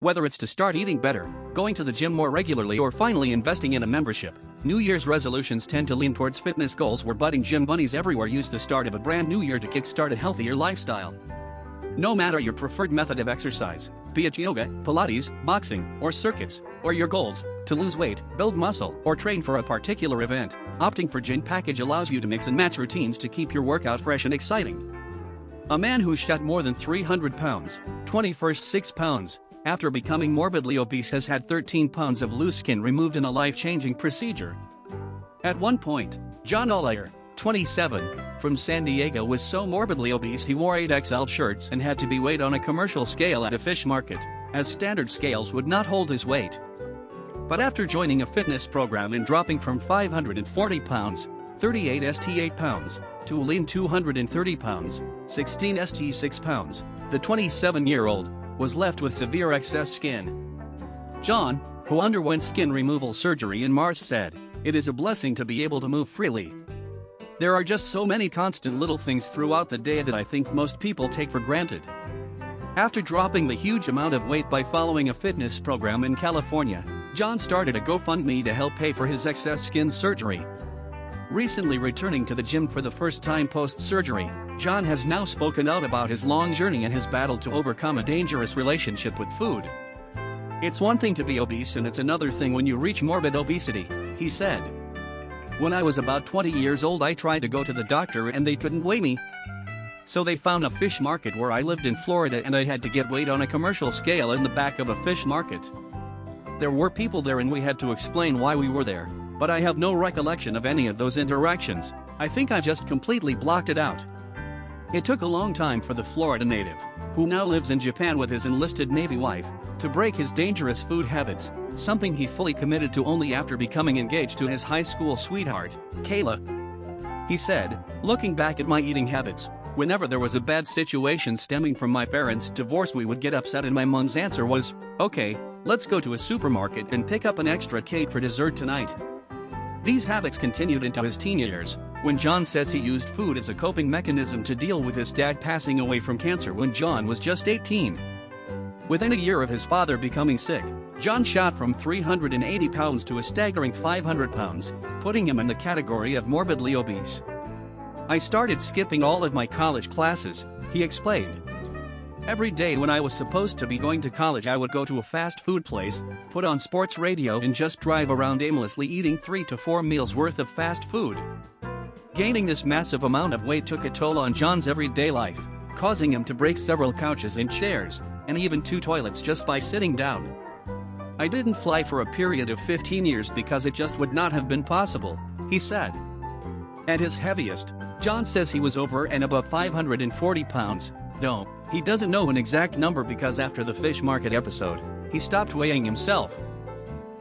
Whether it's to start eating better, going to the gym more regularly, or finally investing in a membership, New Year's resolutions tend to lean towards fitness goals where budding gym bunnies everywhere use the start of a brand new year to kickstart a healthier lifestyle. No matter your preferred method of exercise, be it yoga, Pilates, boxing, or circuits, or your goals, to lose weight, build muscle, or train for a particular event, opting for gym package allows you to mix and match routines to keep your workout fresh and exciting. A man who shot more than 300 pounds, 6 pounds, after becoming morbidly obese has had 13 pounds of loose skin removed in a life-changing procedure. At one point, John Allaire, 27, from San Diego was so morbidly obese he wore 8XL shirts and had to be weighed on a commercial scale at a fish market, as standard scales would not hold his weight. But after joining a fitness program and dropping from 540 pounds, 38 pounds, to a lean 230 pounds, 16 6 pounds, the 27-year-old was left with severe excess skin. John, who underwent skin removal surgery in March, said, "It is a blessing to be able to move freely. There are just so many constant little things throughout the day that I think most people take for granted." After dropping the huge amount of weight by following a fitness program in California, John started a GoFundMe to help pay for his excess skin surgery. Recently returning to the gym for the first time post-surgery, John has now spoken out about his long journey and his battle to overcome a dangerous relationship with food. "It's one thing to be obese and it's another thing when you reach morbid obesity," he said. "When I was about 20 years old I tried to go to the doctor and they couldn't weigh me. So they found a fish market where I lived in Florida and I had to get weighed on a commercial scale in the back of a fish market. There were people there and we had to explain why we were there, but I have no recollection of any of those interactions. I think I just completely blocked it out." It took a long time for the Florida native, who now lives in Japan with his enlisted Navy wife, to break his dangerous food habits, something he fully committed to only after becoming engaged to his high school sweetheart, Kayla. He said, "Looking back at my eating habits, whenever there was a bad situation stemming from my parents' divorce we would get upset and my mom's answer was, 'Okay, let's go to a supermarket and pick up an extra cake for dessert tonight.'" These habits continued into his teen years, when John says he used food as a coping mechanism to deal with his dad passing away from cancer when John was just 18. Within a year of his father becoming sick, John shot from 380 pounds to a staggering 500 pounds, putting him in the category of morbidly obese. "I started skipping all of my college classes," he explained. "Every day when I was supposed to be going to college I would go to a fast food place, put on sports radio and just drive around aimlessly eating 3 to 4 meals worth of fast food." Gaining this massive amount of weight took a toll on John's everyday life, causing him to break several couches and chairs, and even 2 toilets just by sitting down. "I didn't fly for a period of 15 years because it just would not have been possible," he said. At his heaviest, John says he was over and above 540 pounds, though he doesn't know an exact number because after the fish market episode, he stopped weighing himself.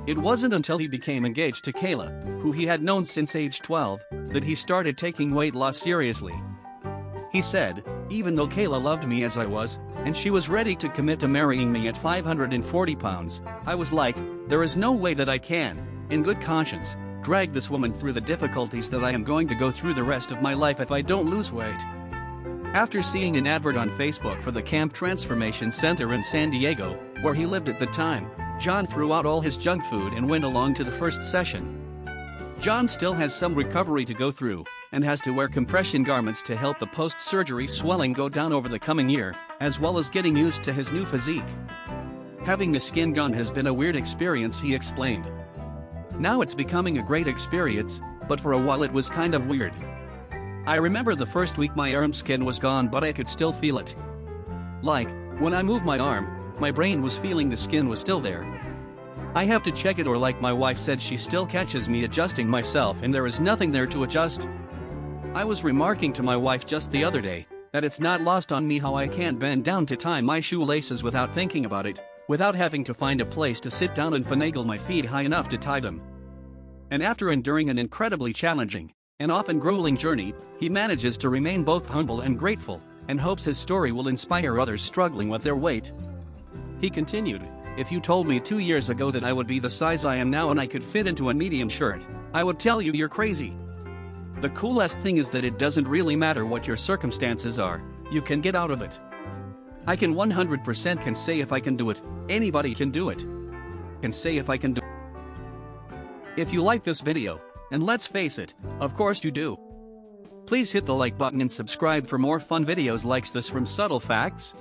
It wasn't until he became engaged to Kayla, who he had known since age 12, that he started taking weight loss seriously. He said, "Even though Kayla loved me as I was, and she was ready to commit to marrying me at 540 pounds, I was like, there is no way that I can, in good conscience, drag this woman through the difficulties that I am going to go through the rest of my life if I don't lose weight." After seeing an advert on Facebook for the Camp Transformation Center in San Diego, where he lived at the time, John threw out all his junk food and went along to the first session. John still has some recovery to go through, and has to wear compression garments to help the post-surgery swelling go down over the coming year, as well as getting used to his new physique. "Having the skin gone has been a weird experience," he explained. "Now it's becoming a great experience, but for a while it was kind of weird. I remember the first week my arm skin was gone but I could still feel it. Like, when I moved my arm, my brain was feeling the skin was still there. I have to check it or like my wife said she still catches me adjusting myself and there is nothing there to adjust. I was remarking to my wife just the other day that it's not lost on me how I can't bend down to tie my shoelaces without thinking about it, without having to find a place to sit down and finagle my feet high enough to tie them." And after enduring an incredibly challenging and often grueling journey, he manages to remain both humble and grateful, and hopes his story will inspire others struggling with their weight. He continued, "If you told me 2 years ago that I would be the size I am now and I could fit into a medium shirt, I would tell you you're crazy. The coolest thing is that it doesn't really matter what your circumstances are, you can get out of it. I can 100% can say if I can do it, anybody can do it. Can say if I can do it. If you like this video, and let's face it, of course you do. Please hit the like button and subscribe for more fun videos like this from Subtle Facts.